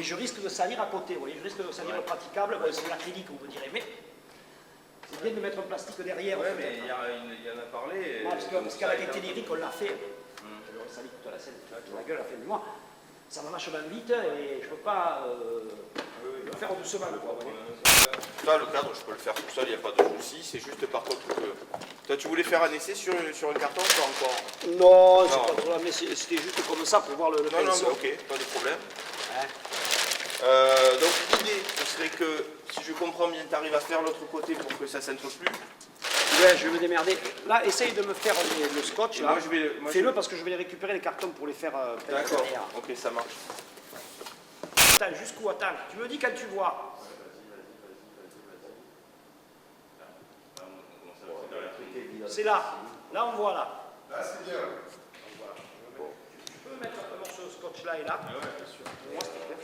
mais je risque de salir à côté, vous voyez, je risque de salir le praticable, bon, c'est de l'acrylique, vous me direz, mais c'est bien de mettre un plastique derrière. Ouais, mais il y en a parlé. Non, parce qu'à la gaieté lyrique, on l'a fait. Je leur ai sali toute la scène, toute la gueule à la fin du mois. Ça va vachement vite et je ne peux pas le faire doucement. Là, le cadre, je peux le faire tout seul, il n'y a pas de souci. C'est juste par contre que. Toi, tu voulais faire un essai sur un carton ou pas encore? Non, c'est pas trop, mais c'était juste comme ça pour voir le non, pinceau. non, ok, pas de problème. Hein? Donc, l'idée, ce serait que, si je comprends bien, tu arrives à faire l'autre côté pour que ça s'entre plus. Ouais, je vais me démerder. Là, essaye de me faire le scotch. Là. Fais-le parce que je vais récupérer les cartons pour les faire d'accord, ok, ça marche. Attends, jusqu'où? Attends, tu me dis quand tu vois. C'est là. Là, on voit là. Là, c'est bien. Bon. Tu peux mettre un morceau de scotch là et là? Ouais, bien sûr. Pour moi, c'est clair.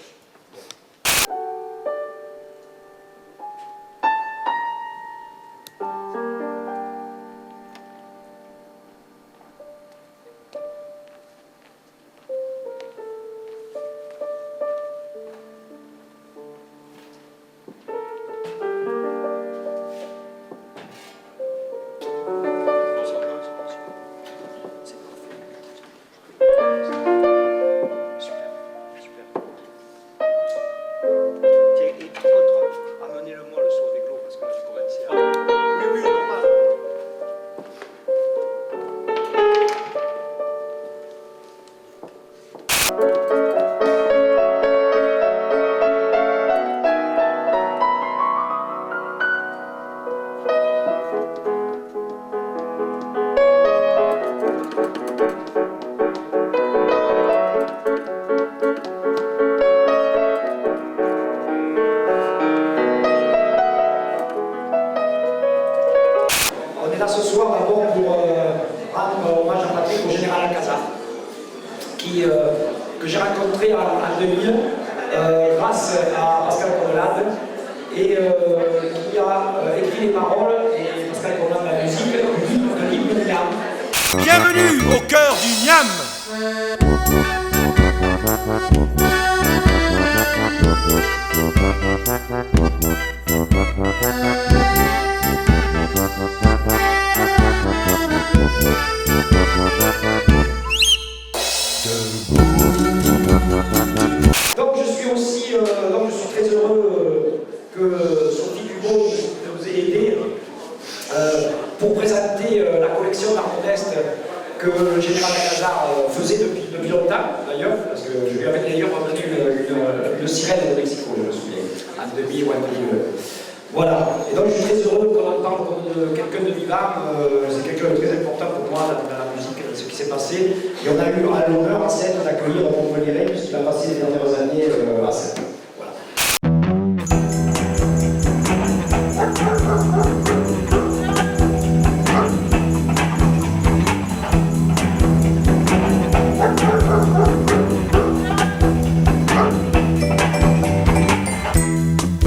Ce soir d'abord pour rendre hommage à Patrick, au général Alcazar, que j'ai rencontré en 2000 grâce à Pascal Condelade et qui a écrit les paroles et Pascal Condelade la musique de l'hymne du Niam. Bienvenue au cœur du Niam. Donc je suis aussi très heureux que Sophie Dubois nous ait aidé pour présenter la collection d'art modeste que le général Alcazar faisait depuis longtemps d'ailleurs, parce que je lui avais d'ailleurs donné une sirène de Mexico, je me souviens, en 2000 ou en 2002. Voilà, et donc je suis très heureux qu'on en parle comme de quelqu'un de vivant, c'est quelqu'un de très important pour moi dans la musique, ce qui s'est passé. Et on a eu à l'honneur en scène d'accueillir Montpellier, puisqu'il a passé les dernières années à scène. Voilà.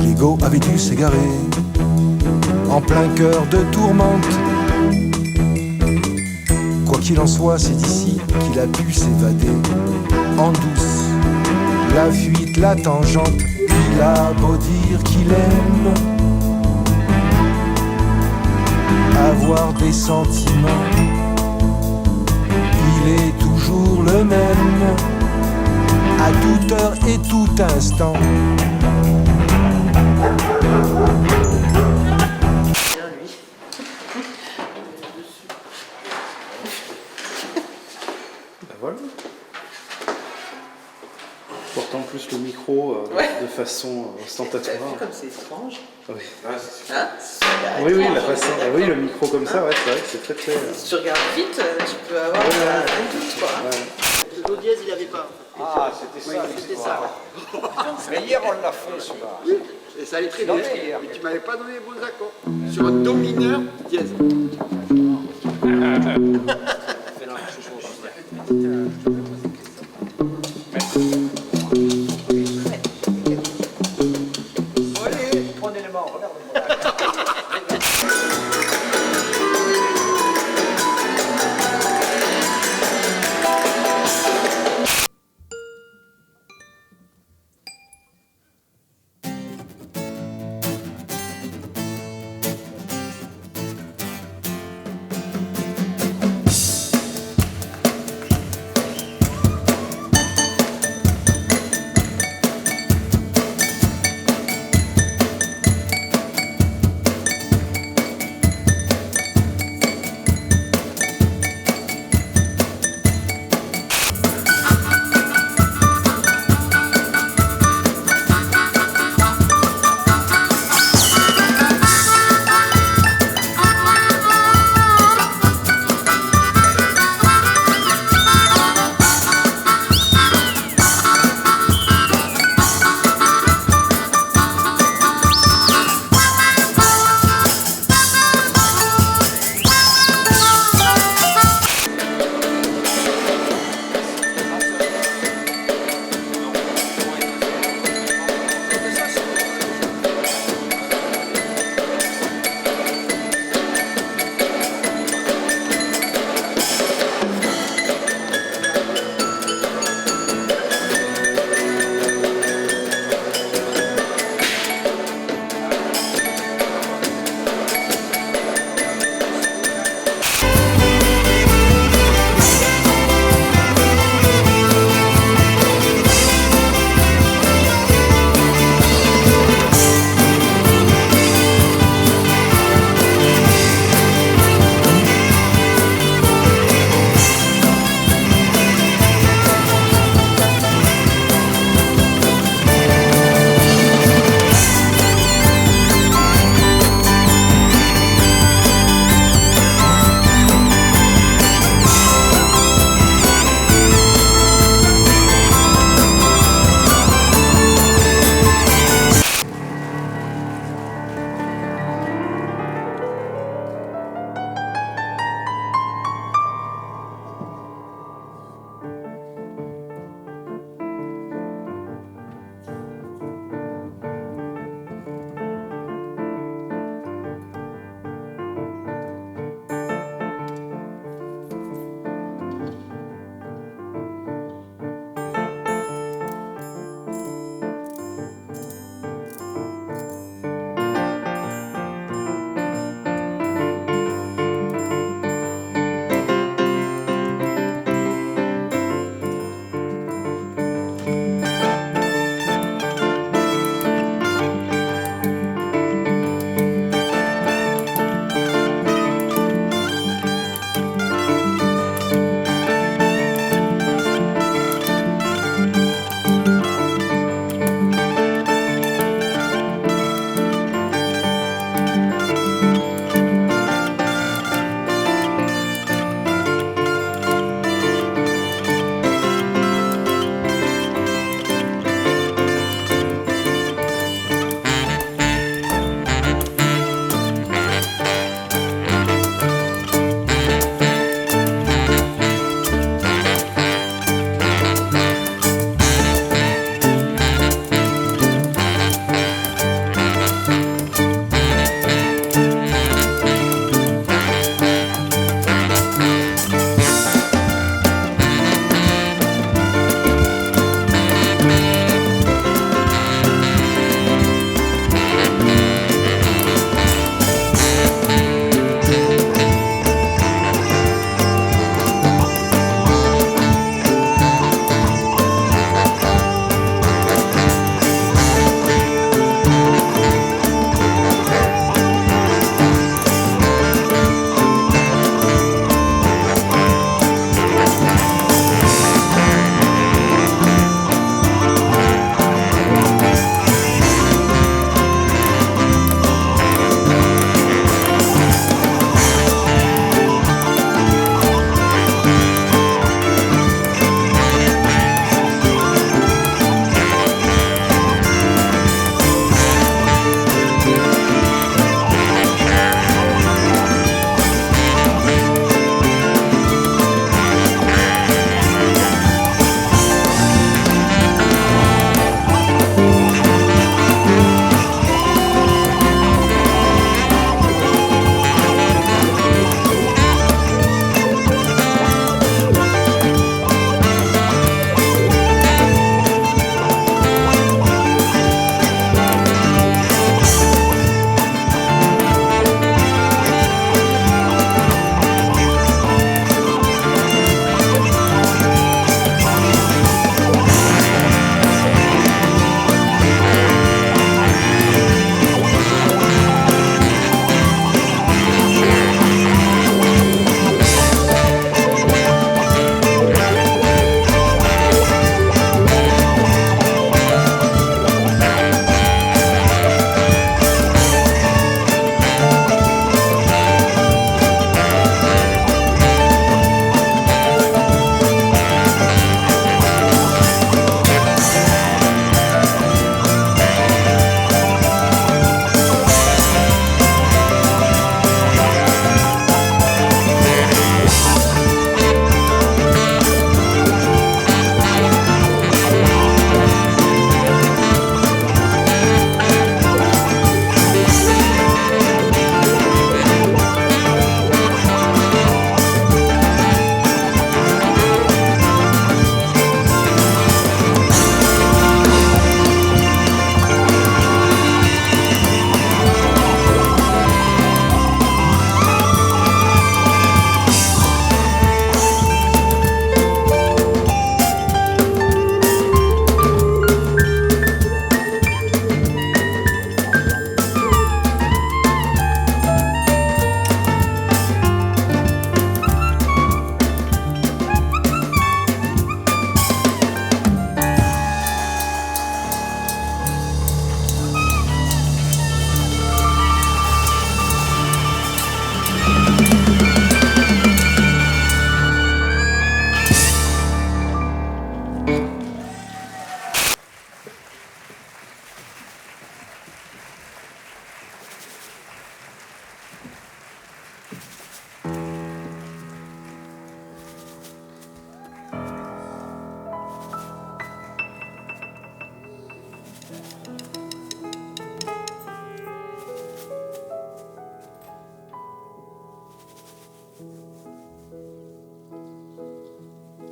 L'ego avait dû s'égarer en plein cœur de tourmente. Quoi qu'il en soit, c'est d'ici qu'il a pu s'évader en douce. La fuite, la tangente, il a beau dire qu'il aime avoir des sentiments, il est toujours le même à toute heure et tout instant. Voilà. Porte en plus le micro de façon ostentatoire. Comme c'est étrange. Oui. Hein Oui, la façon. Oui, le micro comme ça, ouais, c'est vrai que c'est très très. Si tu regardes vite, tu peux avoir un doute, quoi. Le do dièse, il n'y avait pas. Ah, c'était ça. C'était ça. Mais hier, on l'a fait, celui-là. Et ça allait très Non, bien. mais hier. Mais tu m'avais pas donné les bons accords. Sur un do mineur dièse. Allez, prenez les mains, regarde-moi.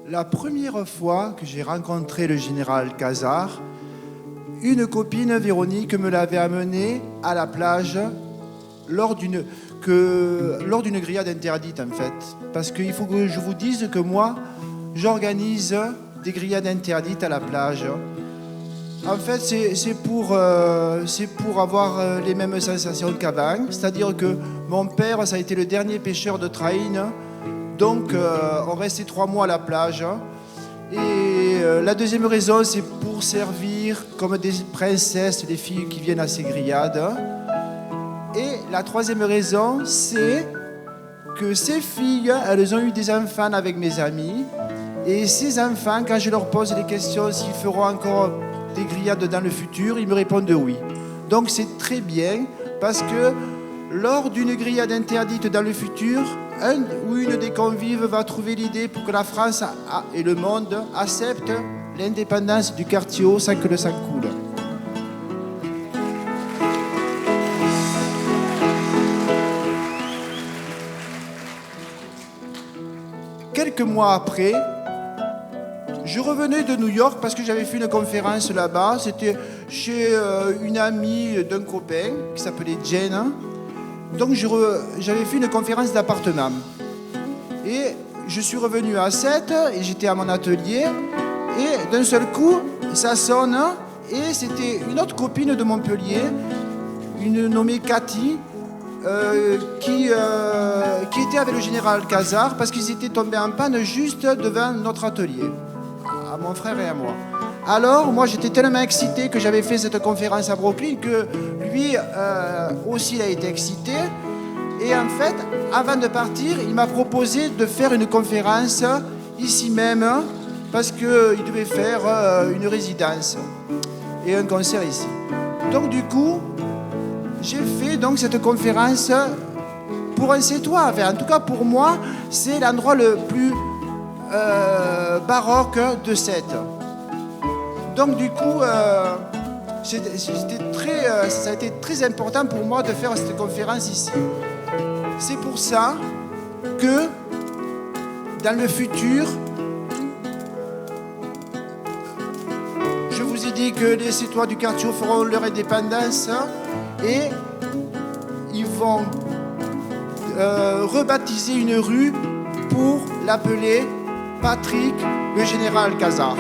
la première fois que j'ai rencontré le général Cazard, une copine, Véronique, me l'avait amené à la plage lors d'une grillade interdite, en fait. Parce qu'il faut que je vous dise que moi, j'organise des grillades interdites à la plage. En fait, c'est pour avoir les mêmes sensations qu'avant. C'est-à-dire que mon père, ça a été le dernier pêcheur de traîne. Donc, on restait 3 mois à la plage. Et la deuxième raison, c'est pour servir comme des princesses les filles qui viennent à ces grillades. Et la troisième raison, c'est que ces filles, elles ont eu des enfants avec mes amis. Et ces enfants, quand je leur pose les questions s'ils feront encore des grillades dans le futur, ils me répondent oui. Donc c'est très bien parce que lors d'une grillade interdite dans le futur, un ou une des convives va trouver l'idée pour que la France et le monde acceptent l'indépendance du quartier haut sans que le sang coule. Quelques mois après, je revenais de New York parce que j'avais fait une conférence là-bas. C'était chez une amie d'un copain qui s'appelait Jane. Donc j'avais fait une conférence d'appartement. Et je suis revenu à 7 et j'étais à mon atelier. Et d'un seul coup, ça sonne. Et c'était une autre copine de Montpellier, une nommée Cathy, qui était avec le général Cazard parce qu'ils étaient tombés en panne juste devant notre atelier, à mon frère et à moi. Alors, moi, j'étais tellement excité que j'avais fait cette conférence à Brooklyn que lui aussi, il a été excité. Et en fait, avant de partir, il m'a proposé de faire une conférence ici même parce qu'il devait faire une résidence et un concert ici. Donc, du coup, j'ai fait donc cette conférence pour un C3. Enfin, en tout cas, pour moi, c'est l'endroit le plus baroque de Sète. Donc du coup, ça a été très important pour moi de faire cette conférence ici. C'est pour ça que dans le futur, je vous ai dit que les Sétois du quartier feront leur indépendance et ils vont rebaptiser une rue pour l'appeler Patrick le général Cazard.